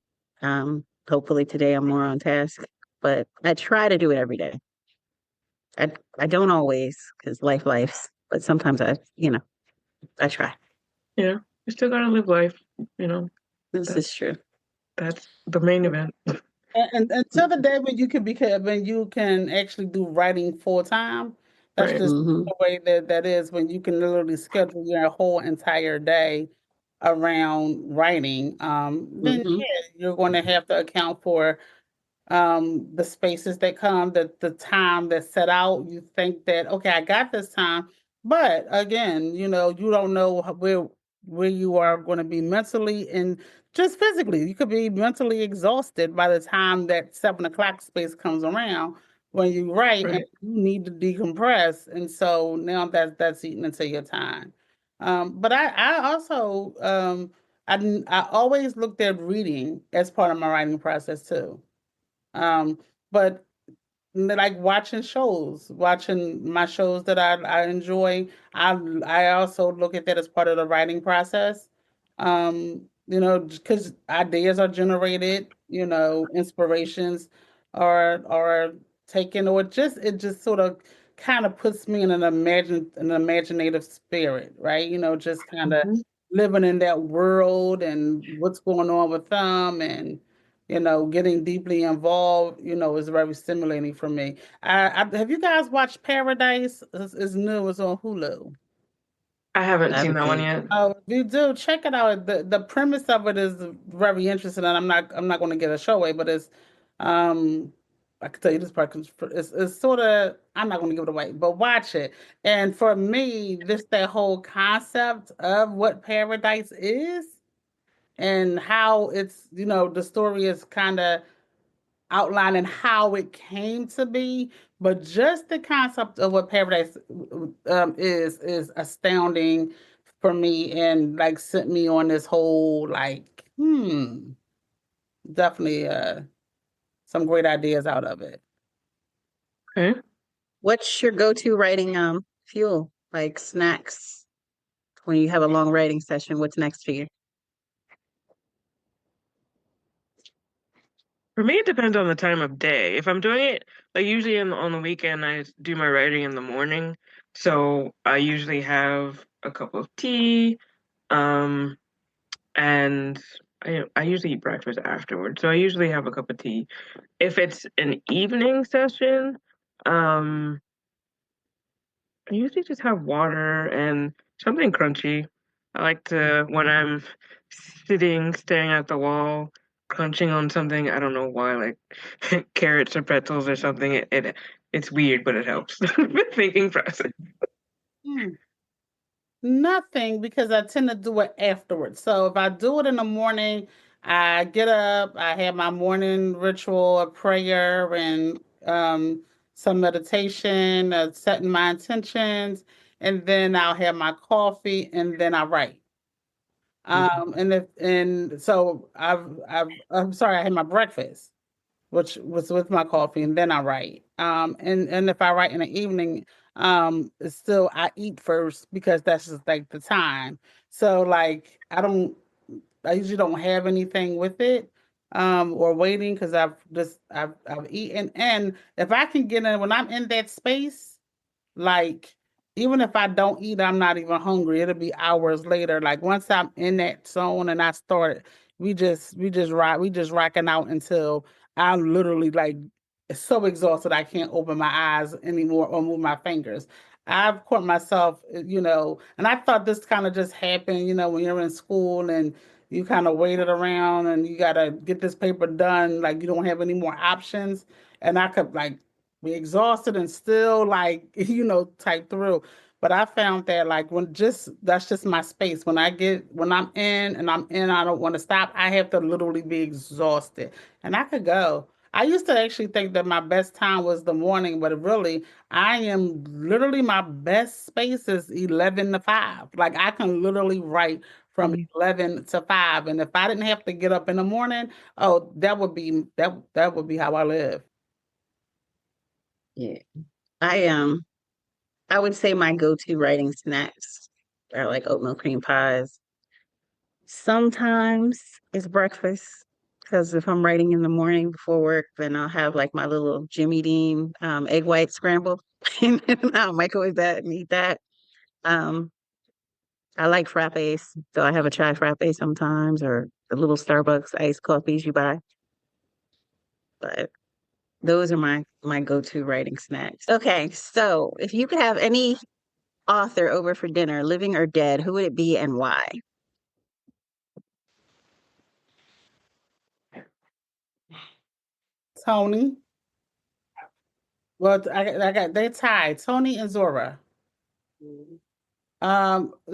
Hopefully today I'm more on task, but I try to do it every day. I don't always because life, but sometimes I try. Yeah, you still gotta live life, you know. This is true. That's the main event. And until the day when you can actually do writing full time, that's Right. just Hmm. the way that is when you can literally schedule your whole entire day around writing. Then Hmm. yeah, you're going to have to account for the spaces that come, the time that's set out. You think that okay, I got this time, but again, you don't know where you are going to be mentally and just physically. You could be mentally exhausted by the time that 7 o'clock space comes around when you write, and Right. you need to decompress. And so now that's eating into your time. But I also I always looked at reading as part of my writing process too. But like watching my shows that I enjoy. I also look at that as part of the writing process. Because ideas are generated, inspirations are taken, or it just sort of kind of puts me in an imaginative spirit, right? Just kind of Mhm. living in that world and what's going on with them, and getting deeply involved, is very stimulating for me. Have you guys watched Paradise? It's new. It's on Hulu. I haven't I seen haven't that one seen. yet. Oh, if you do, check it out. The premise of it is very interesting, and I'm not going to give a show away, but it's um I can tell you this part 'cause it's sort of I'm not going to give it away, but watch it. And for me, this that whole concept of what paradise is and how it's the story is kind of outlining how it came to be, but just the concept of what paradise is astounding for me, and like sent me on this whole like definitely some great ideas out of it. Okay. What's your go-to writing fuel? Like snacks when you have a long writing session, what's next for you? For me, it depends on the time of day. If I'm doing it, like usually on the weekend, I do my writing in the morning. So I usually have a cup of tea, um, and I usually eat breakfast afterwards. So I usually have a cup of tea. If it's an evening session, um, I usually just have water and something crunchy. I like to, when I'm sitting, staring at the wall, crunching on something. I don't know why, like carrots or pretzels or something. It's weird, but it helps with thinking process. Hmm. Nothing, because I tend to do it afterwards. So if I do it in the morning, I get up, I have my morning ritual of prayer and some meditation, setting my intentions, and then I'll have my coffee and then I write. And so I'm sorry, I had my breakfast, which was with my coffee, and then I write. And if I write in the evening, it's still I eat first because that's just like the time. So like I usually don't have anything with it, or waiting because I've eaten. And if I can get in when I'm in that space, like, even if I don't eat, I'm not even hungry. It'll be hours later. Like once I'm in that zone and I start, we just rocking out until I'm literally like so exhausted I can't open my eyes anymore or move my fingers. I've caught myself, and I thought this kind of just happened, when you're in school and you kind of waited around and you gotta get this paper done, like you don't have any more options. And I could like be exhausted and still like type through. But I found that like when just that's just my space. When I'm in, I don't want to stop. I have to literally be exhausted, and I could go. I used to actually think that my best time was the morning, but really I am literally my best space is 11 to 5. Like I can literally write from 11 to 5, and if I didn't have to get up in the morning, oh, that would be how I live. Yeah. I I would say my go-to writing snacks are like oatmeal cream pies. Sometimes it's breakfast because if I'm writing in the morning before work, then I'll have like my little Jimmy Dean egg white scramble, and then I'll microwave that and eat that. Um, I like frappes, so I have a chai frappe sometimes, or the little Starbucks iced coffees you buy. But those are my go-to writing snacks. Okay, so if you could have any author over for dinner, living or dead, who would it be and why? Tony. Well, I got they tied Tony and Zora.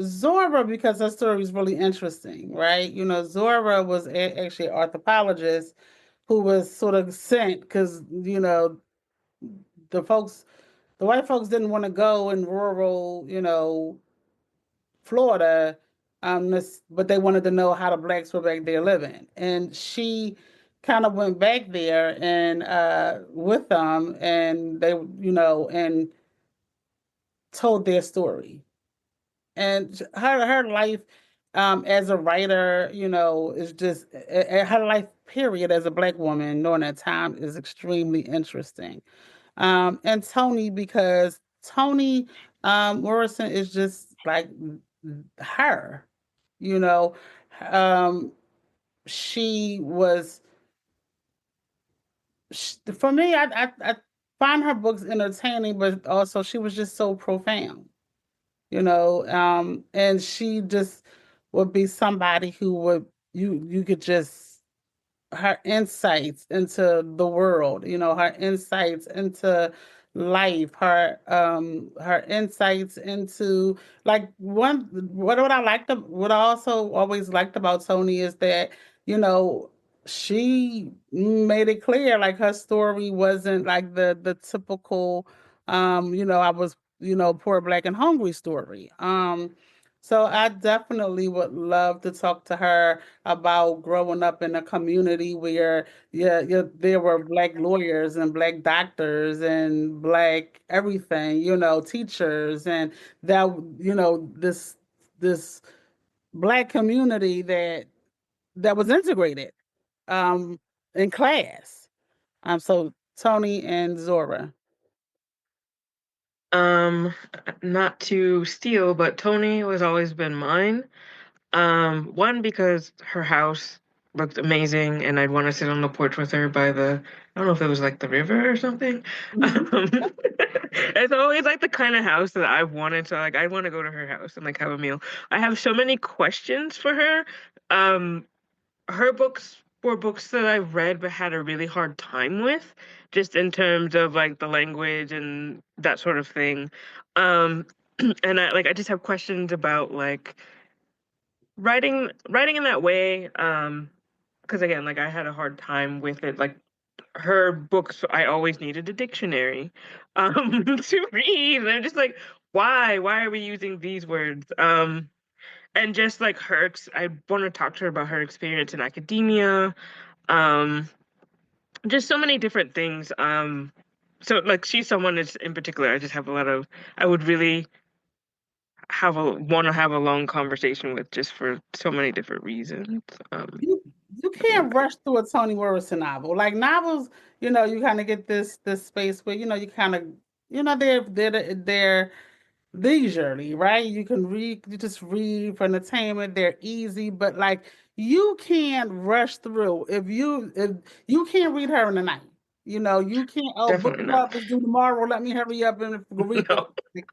Zora, because her story is really interesting, right? Zora was actually an anthropologist who was sort of sent because the folks, the white folks didn't want to go in rural, Florida, but they wanted to know how the blacks were back there living. And she kind of went back there and with them, and they, and told their story. And her life as a writer, is just her life period as a black woman during that time is extremely interesting. And Tony, because Tony Morrison is just like her, you know. Um, she was for me. I find her books entertaining, but also she was just so profound, and she just would be somebody who would you could just her insights into the world, her insights into life, her insights into like what I liked what I also always liked about Tony is that, you know, she made it clear like her story wasn't like the typical I was, poor black and hungry story. So I definitely would love to talk to her about growing up in a community where yeah, there were black lawyers and black doctors and black everything, teachers and that this black community that was integrated um in class. So Tony and Zora. Um, Not to steal, but Tony has always been mine. One because her house looked amazing, and I'd want to sit on the porch with her by I don't know if it was like the river or something. Mhm. It's always like the kind of house that I wanted to like. I want to go to her house and like have a meal. I have so many questions for her. Um, her books were books that I read but had a really hard time with, just in terms of like the language and that sort of thing. Um, and I just have questions about like writing in that way. Because again, like I had a hard time with it. Like her books, I always needed a dictionary to read. And I'm just like, why? Why are we using these words? and just like I want to talk to her about her experience in academia, um, just so many different things. So like she's someone that's in particular. I just have a lot of. I would really want to have a long conversation with, just for so many different reasons. You can't rush through a Toni Morrison novel. Like novels, you kind of get this space where you kind of they're leisurely, right? You can read, you just read for entertainment. They're easy, but like you can't rush through if you can't read her in the night. You can't. Oh, book Definitely not. club is due tomorrow. Let me hurry up and read No. it.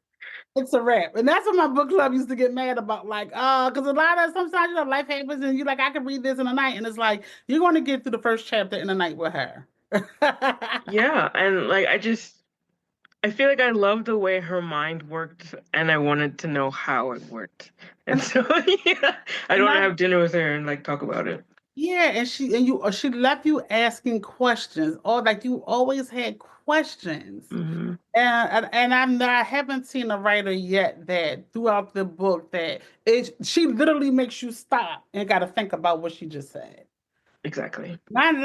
It's a wrap. And that's what my book club used to get mad about. Like, because a lot of sometimes life happens and you're like, I can read this in a night. And it's like, you're going to get through the first chapter in a night with her. Yeah, and like I feel like I love the way her mind worked, and I wanted to know how it worked. And so yeah, I don't want to have dinner with her and like talk about it. Yeah, and she left you asking questions, or like you always had questions. Mm-hmm. And I haven't seen a writer yet that throughout the book that she literally makes you stop and got to think about what she just said. Exactly. Not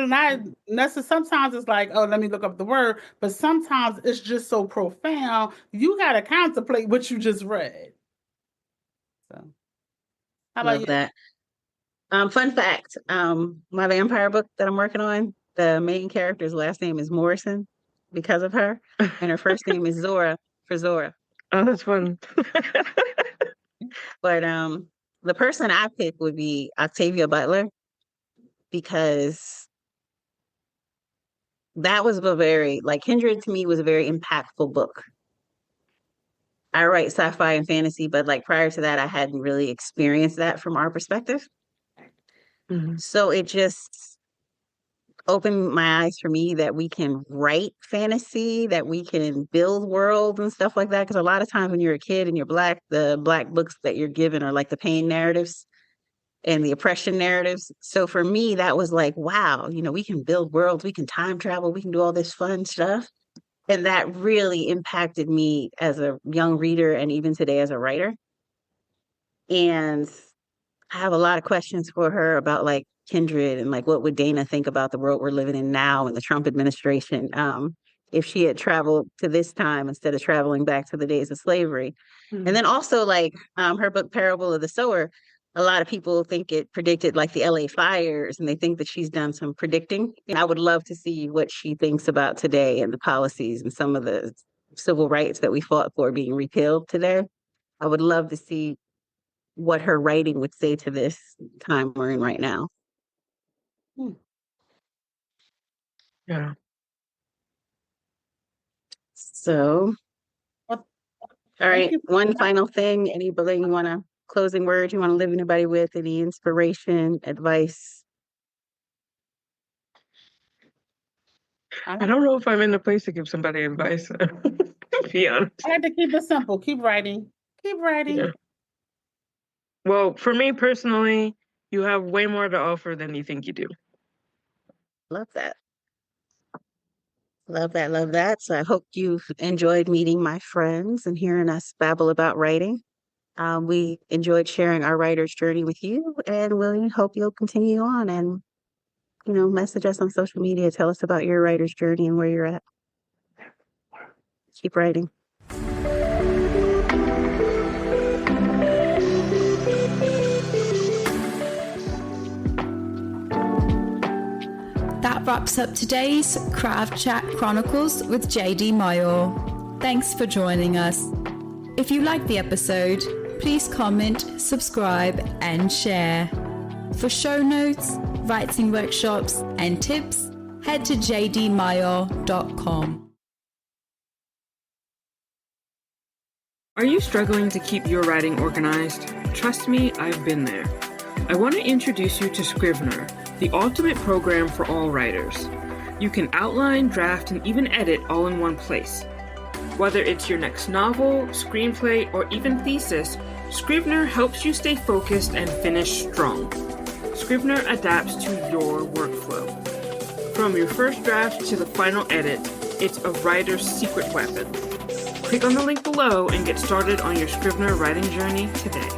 necessarily. Sometimes it's like, oh, let me look up the word, but sometimes it's just so profound you got to contemplate what you just read. So, how about Love you? that. Fun fact, my vampire book that I'm working on, the main character's last name is Morrison because of her, and her first name is Zora for Zora. Oh, that's fun. But the person I picked would be Octavia Butler, because that was Kindred to me was a very impactful book. I write sci-fi and fantasy, but like prior to that, I hadn't really experienced that from our perspective. Mm-hmm. So it just opened my eyes for me that we can write fantasy, that we can build worlds and stuff like that. Because a lot of times when you're a kid and you're Black, the Black books that you're given are like the pain narratives and the oppression narratives. So for me, that was like, wow, we can build worlds, we can time travel, we can do all this fun stuff. And that really impacted me as a young reader and even today as a writer. And I have a lot of questions for her about like kindred and like what would Dana think about the world we're living in now and the Trump administration, if she had traveled to this time instead of traveling back to the days of slavery. Mm-hmm. And then also like her book Parable of the Sower, a lot of people think it predicted like the LA fires, and they think that she's done some predicting. And I would love to see what she thinks about today and the policies and some of the civil rights that we fought for being repealed today. I would love to see what her writing would say to this time we're in right now. Yeah. So, Well, all right, one final thing. Anybody you want to closing words you want to leave anybody with? Any inspiration, advice? I don't know if I'm in a place to give somebody advice. To be honest. I had to keep it simple. Keep writing. Keep writing. Yeah. Well, for me personally, you have way more to offer than you think you do. Love that. Love that. Love that. So I hope you've enjoyed meeting my friends and hearing us babble about writing. We enjoyed sharing our writer's journey with you, and we hope you'll continue on and, message us on social media. Tell us about your writer's journey and where you're at. Keep writing. That wraps up today's Craft Chat Chronicles with JD Myall. Thanks for joining us. If you liked the episode, please comment, subscribe, and share. For show notes, writing workshops, and tips, head to jdmyall.com. Are you struggling to keep your writing organized? Trust me, I've been there. I want to introduce you to Scrivener, the ultimate program for all writers. You can outline, draft, and even edit all in one place. Whether it's your next novel, screenplay, or even thesis, Scrivener helps you stay focused and finish strong. Scrivener adapts to your workflow. From your first draft to the final edit, it's a writer's secret weapon. Click on the link below and get started on your Scrivener writing journey today.